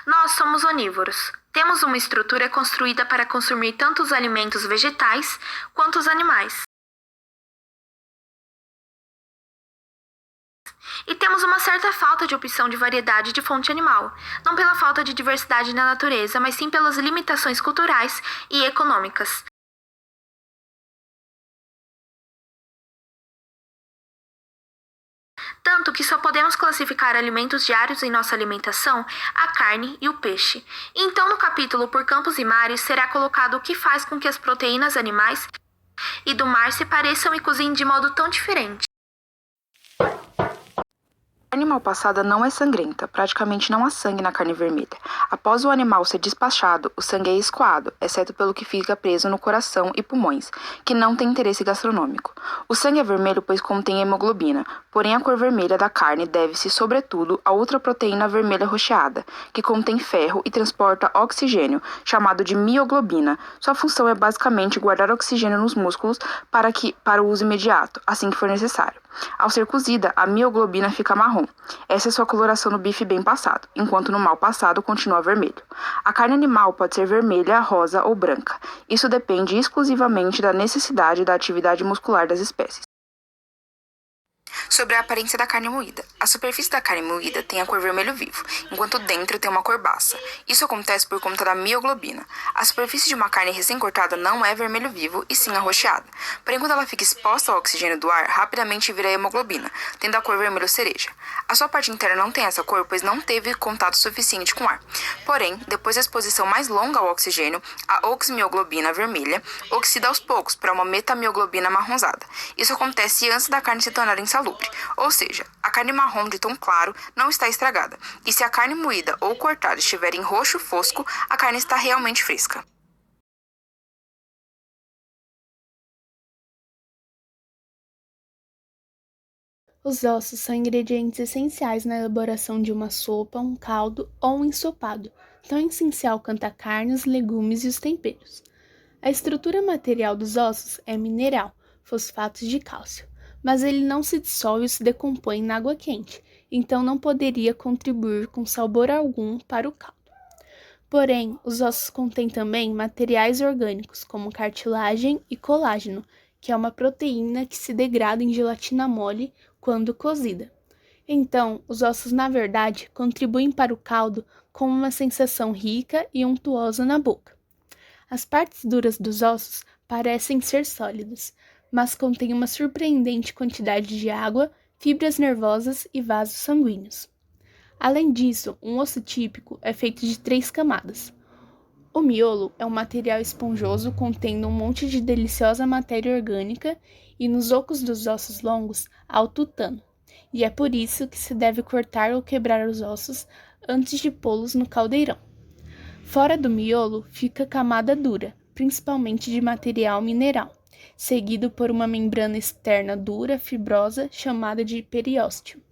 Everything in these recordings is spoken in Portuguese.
Nós somos onívoros. Temos uma estrutura construída para consumir tanto os alimentos vegetais quanto os animais. E temos uma certa falta de opção de variedade de fonte animal, não pela falta de diversidade na natureza, mas sim pelas limitações culturais e econômicas. Tanto que só podemos classificar alimentos diários em nossa alimentação a carne e o peixe. Então, no capítulo Por Campos e Mares, será colocado o que faz com que as proteínas animais e do mar se pareçam e cozinhem de modo tão diferente. A carne mal passada não é sangrenta, praticamente não há sangue na carne vermelha. Após o animal ser despachado, o sangue é escoado, exceto pelo que fica preso no coração e pulmões, que não tem interesse gastronômico. O sangue é vermelho pois contém hemoglobina, porém a cor vermelha da carne deve-se, sobretudo, a outra proteína vermelha rocheada, que contém ferro e transporta oxigênio, chamado de mioglobina. Sua função é basicamente guardar oxigênio nos músculos para o uso imediato, assim que for necessário. Ao ser cozida, a mioglobina fica marrom. Essa é sua coloração no bife bem passado, enquanto no mal passado continua vermelho. A carne animal pode ser vermelha, rosa ou branca. Isso depende exclusivamente da necessidade e da atividade muscular das espécies. Sobre a aparência da carne moída. A superfície da carne moída tem a cor vermelho vivo, enquanto dentro tem uma cor baça. Isso acontece por conta da mioglobina. A superfície de uma carne recém-cortada não é vermelho vivo, e sim arroxeada. Porém, quando ela fica exposta ao oxigênio do ar, rapidamente vira hemoglobina, tendo a cor vermelho cereja. A sua parte interna não tem essa cor, pois não teve contato suficiente com o ar. Porém, depois da exposição mais longa ao oxigênio, a oximioglobina vermelha oxida aos poucos para uma metamioglobina amarronzada. Isso acontece antes da carne se tornar insalubre. Ou seja, a carne marrom de tom claro não está estragada, e se a carne moída ou cortada estiver em roxo fosco, a carne está realmente fresca. Os ossos são ingredientes essenciais na elaboração de uma sopa, um caldo ou um ensopado, tão essencial quanto a carne, os legumes e os temperos. A estrutura material dos ossos é mineral, fosfatos de cálcio, mas ele não se dissolve ou se decompõe na água quente, então não poderia contribuir com sabor algum para o caldo. Porém, os ossos contêm também materiais orgânicos, como cartilagem e colágeno, que é uma proteína que se degrada em gelatina mole quando cozida. Então, os ossos, na verdade, contribuem para o caldo com uma sensação rica e untuosa na boca. As partes duras dos ossos parecem ser sólidas, mas contêm uma surpreendente quantidade de água, fibras nervosas e vasos sanguíneos. Além disso, um osso típico é feito de 3 camadas. O miolo é um material esponjoso contendo um monte de deliciosa matéria orgânica e nos ocos dos ossos longos há o tutano, e é por isso que se deve cortar ou quebrar os ossos antes de pô-los no caldeirão. Fora do miolo fica a camada dura, principalmente de material mineral, seguido por uma membrana externa dura, fibrosa, chamada de periósteo.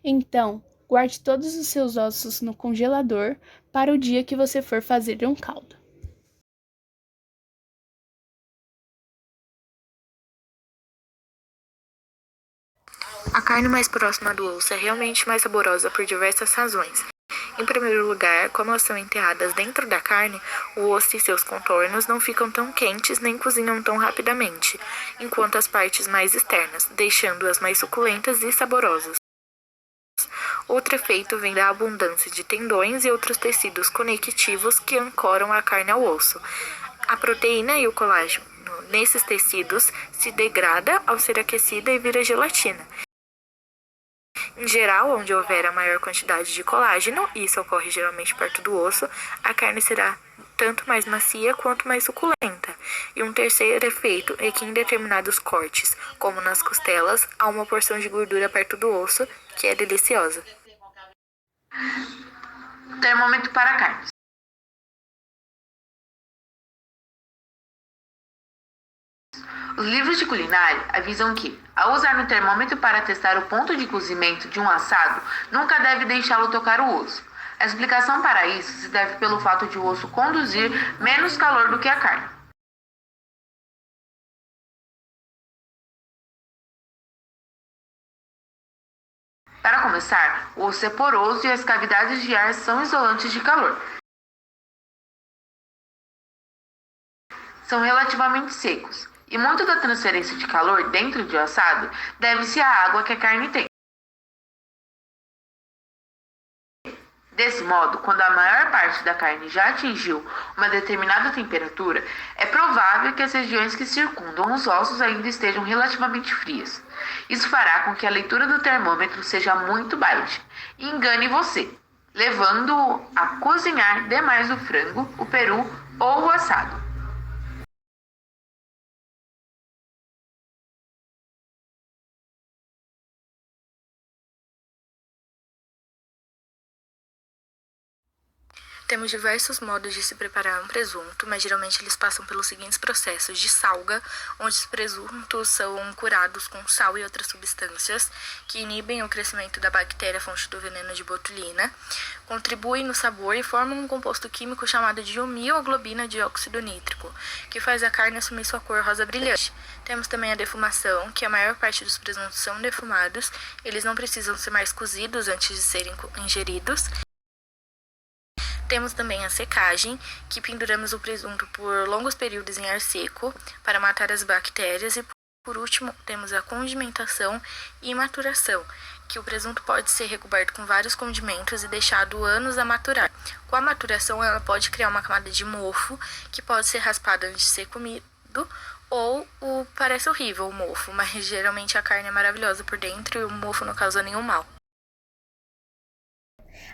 Então, guarde todos os seus ossos no congelador para o dia que você for fazer um caldo. A carne mais próxima do osso é realmente mais saborosa por diversas razões. Em primeiro lugar, como elas são enterradas dentro da carne, o osso e seus contornos não ficam tão quentes nem cozinham tão rapidamente, enquanto as partes mais externas, deixando-as mais suculentas e saborosas. Outro efeito vem da abundância de tendões e outros tecidos conectivos que ancoram a carne ao osso. A proteína e o colágeno nesses tecidos se degrada ao ser aquecida e vira gelatina. Em geral, onde houver a maior quantidade de colágeno, e isso ocorre geralmente perto do osso, a carne será tanto mais macia quanto mais suculenta. E um terceiro efeito é que em determinados cortes, como nas costelas, há uma porção de gordura perto do osso, que é deliciosa. Termômetro para carnes. Os livros de culinária avisam que, ao usar o termômetro para testar o ponto de cozimento de um assado, nunca deve deixá-lo tocar o osso. A explicação para isso se deve pelo fato de o osso conduzir menos calor do que a carne. Para começar, o osso é poroso e as cavidades de ar são isolantes de calor. São relativamente secos, e muito da transferência de calor dentro de um assado deve-se à água que a carne tem. Desse modo, quando a maior parte da carne já atingiu uma determinada temperatura, é provável que as regiões que circundam os ossos ainda estejam relativamente frias. Isso fará com que a leitura do termômetro seja muito baixa e engane você, levando-o a cozinhar demais o frango, o peru ou o assado. Temos diversos modos de se preparar um presunto, mas geralmente eles passam pelos seguintes processos: de salga, onde os presuntos são curados com sal e outras substâncias que inibem o crescimento da bactéria fonte do veneno de botulina, contribuem no sabor e formam um composto químico chamado de mioglobina de óxido nítrico, que faz a carne assumir sua cor rosa brilhante. Temos também a defumação, que a maior parte dos presuntos são defumados, eles não precisam ser mais cozidos antes de serem ingeridos. Temos também a secagem, que penduramos o presunto por longos períodos em ar seco para matar as bactérias. E por último, temos a condimentação e maturação, que o presunto pode ser recoberto com vários condimentos e deixado anos a maturar. Com a maturação, ela pode criar uma camada de mofo, que pode ser raspada antes de ser comido, ou parece horrível o mofo, mas geralmente a carne é maravilhosa por dentro e o mofo não causa nenhum mal.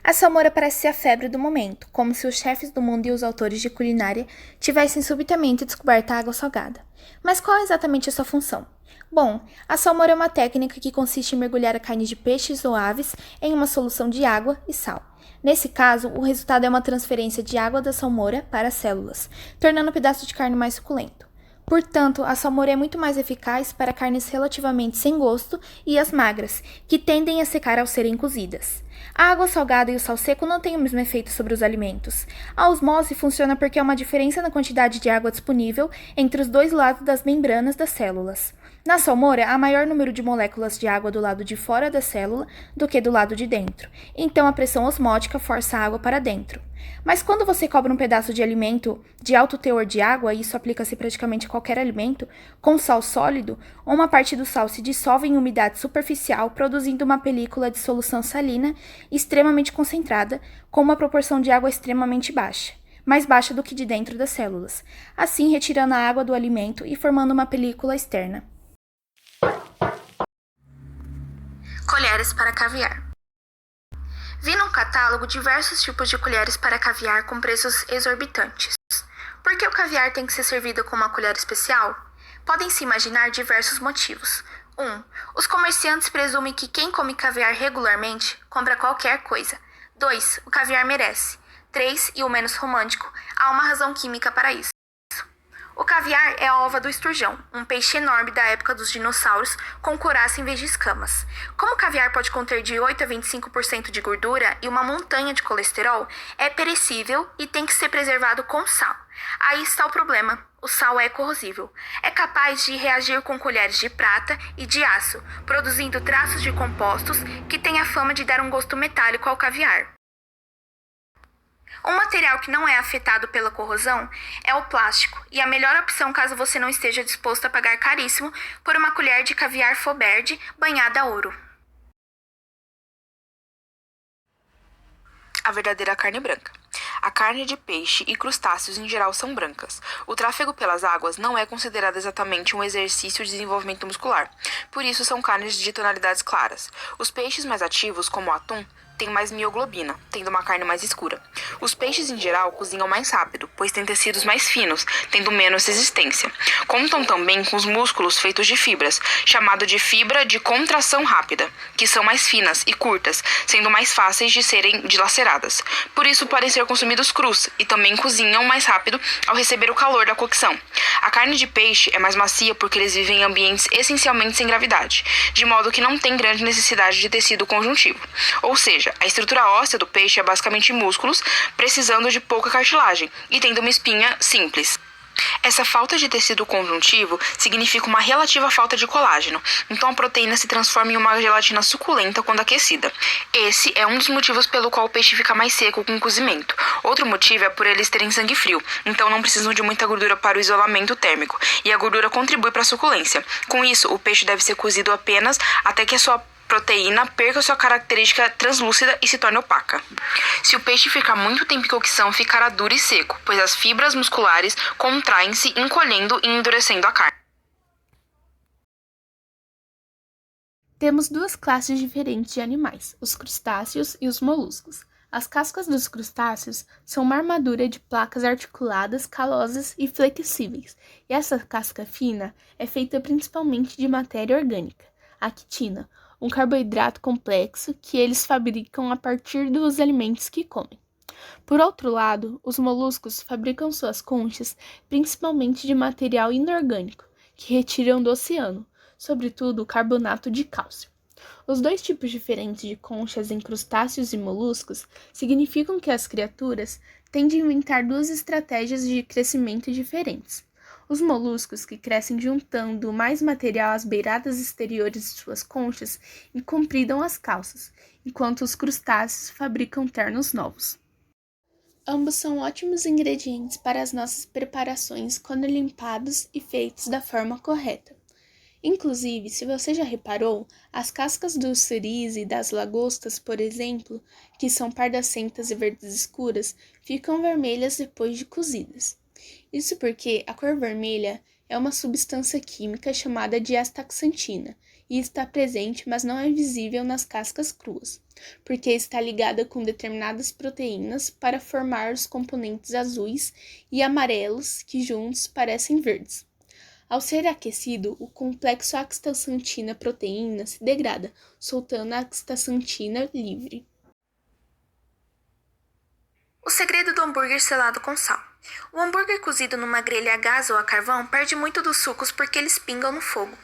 A salmoura parece ser a febre do momento, como se os chefes do mundo e os autores de culinária tivessem subitamente descoberto a água salgada. Mas qual é exatamente a sua função? Bom, a salmoura é uma técnica que consiste em mergulhar a carne de peixes ou aves em uma solução de água e sal. Nesse caso, o resultado é uma transferência de água da salmoura para as células, tornando o pedaço de carne mais suculento. Portanto, a salmoura é muito mais eficaz para carnes relativamente sem gosto e as magras, que tendem a secar ao serem cozidas. A água salgada e o sal seco não têm o mesmo efeito sobre os alimentos. A osmose funciona porque há uma diferença na quantidade de água disponível entre os dois lados das membranas das células. Na salmoura, há maior número de moléculas de água do lado de fora da célula do que do lado de dentro, então a pressão osmótica força a água para dentro. Mas quando você cobre um pedaço de alimento de alto teor de água, e isso aplica-se praticamente a qualquer alimento, com sal sólido, uma parte do sal se dissolve em umidade superficial, produzindo uma película de solução salina extremamente concentrada, com uma proporção de água extremamente baixa, mais baixa do que de dentro das células, assim retirando a água do alimento e formando uma película externa. Colheres para caviar. Vi num catálogo diversos tipos de colheres para caviar com preços exorbitantes. Por que o caviar tem que ser servido com uma colher especial? Podem-se imaginar diversos motivos. 1. Os comerciantes presumem que quem come caviar regularmente compra qualquer coisa. 2. O caviar merece. 3. E o menos romântico, há uma razão química para isso. O caviar é a ova do esturjão, um peixe enorme da época dos dinossauros com couraça em vez de escamas. Como o caviar pode conter de 8 a 25% de gordura e uma montanha de colesterol, é perecível e tem que ser preservado com sal. Aí está o problema. O sal é corrosível. É capaz de reagir com colheres de prata e de aço, produzindo traços de compostos que têm a fama de dar um gosto metálico ao caviar. Um material que não é afetado pela corrosão é o plástico, e a melhor opção caso você não esteja disposto a pagar caríssimo por uma colher de caviar Foberde banhada a ouro. A verdadeira carne branca. A carne de peixe e crustáceos em geral são brancas. O tráfego pelas águas não é considerado exatamente um exercício de desenvolvimento muscular, por isso são carnes de tonalidades claras. Os peixes mais ativos, como o atum, têm mais mioglobina, tendo uma carne mais escura. Os peixes, em geral, cozinham mais rápido, pois têm tecidos mais finos, tendo menos resistência. Contam também com os músculos feitos de fibras, chamado de fibra de contração rápida, que são mais finas e curtas, sendo mais fáceis de serem dilaceradas. Por isso, podem ser consumidos crus e também cozinham mais rápido ao receber o calor da cocção. A carne de peixe é mais macia porque eles vivem em ambientes essencialmente sem gravidade, de modo que não tem grande necessidade de tecido conjuntivo. Ou seja, a estrutura óssea do peixe é basicamente músculos, precisando de pouca cartilagem e tendo uma espinha simples. Essa falta de tecido conjuntivo significa uma relativa falta de colágeno, então a proteína se transforma em uma gelatina suculenta quando aquecida. Esse é um dos motivos pelo qual o peixe fica mais seco com o cozimento. Outro motivo é por eles terem sangue frio, então não precisam de muita gordura para o isolamento térmico, e a gordura contribui para a suculência. Com isso, o peixe deve ser cozido apenas até que a sua proteína perca sua característica translúcida e se torne opaca. Se o peixe ficar muito tempo em cocção, ficará duro e seco, pois as fibras musculares contraem-se, encolhendo e endurecendo a carne. Temos duas classes diferentes de animais, os crustáceos e os moluscos. As cascas dos crustáceos são uma armadura de placas articuladas, calosas e flexíveis, e essa casca fina é feita principalmente de matéria orgânica, a quitina, um carboidrato complexo que eles fabricam a partir dos alimentos que comem. Por outro lado, os moluscos fabricam suas conchas principalmente de material inorgânico, que retiram do oceano, sobretudo o carbonato de cálcio. Os dois tipos diferentes de conchas em crustáceos e moluscos significam que as criaturas têm de inventar duas estratégias de crescimento diferentes. Os moluscos, que crescem juntando mais material às beiradas exteriores de suas conchas e compridam as calças, enquanto os crustáceos fabricam ternos novos. Ambos são ótimos ingredientes para as nossas preparações quando limpados e feitos da forma correta. Inclusive, se você já reparou, as cascas dos suris e das lagostas, por exemplo, que são pardacentas e verdes escuras, ficam vermelhas depois de cozidas. Isso porque a cor vermelha é uma substância química chamada de astaxantina e está presente, mas não é visível nas cascas cruas, porque está ligada com determinadas proteínas para formar os componentes azuis e amarelos que juntos parecem verdes. Ao ser aquecido, o complexo astaxantina-proteína se degrada, soltando a astaxantina livre. O segredo do hambúrguer selado com sal. O hambúrguer cozido numa grelha a gás ou a carvão perde muito dos sucos porque eles pingam no fogo.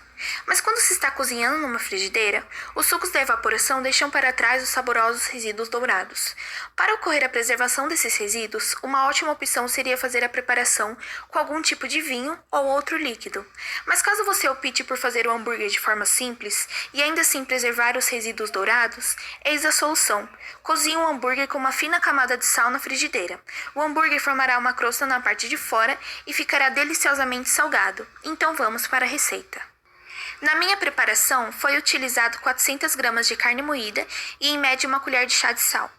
Mas quando se está cozinhando numa frigideira, os sucos da evaporação deixam para trás os saborosos resíduos dourados. Para ocorrer a preservação desses resíduos, uma ótima opção seria fazer a preparação com algum tipo de vinho ou outro líquido. Mas caso você opte por fazer o hambúrguer de forma simples e ainda assim preservar os resíduos dourados, eis a solução. Cozinhe um hambúrguer com uma fina camada de sal na frigideira. O hambúrguer formará uma crosta na parte de fora e ficará deliciosamente salgado. Então vamos para a receita. Na minha preparação, foi utilizado 400 gramas de carne moída e em média uma colher de chá de sal.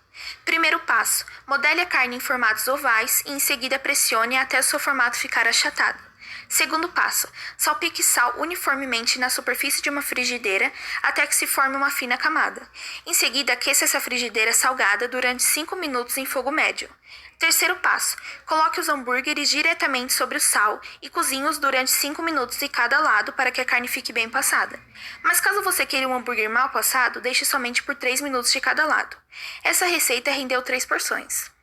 Primeiro passo, modele a carne em formatos ovais e em seguida pressione até o seu formato ficar achatado. Segundo passo, salpique sal uniformemente na superfície de uma frigideira até que se forme uma fina camada. Em seguida, aqueça essa frigideira salgada durante 5 minutos em fogo médio. Terceiro passo, coloque os hambúrgueres diretamente sobre o sal e cozinhe-os durante 5 minutos de cada lado para que a carne fique bem passada. Mas caso você queira um hambúrguer mal passado, deixe somente por 3 minutos de cada lado. Essa receita rendeu 3 porções.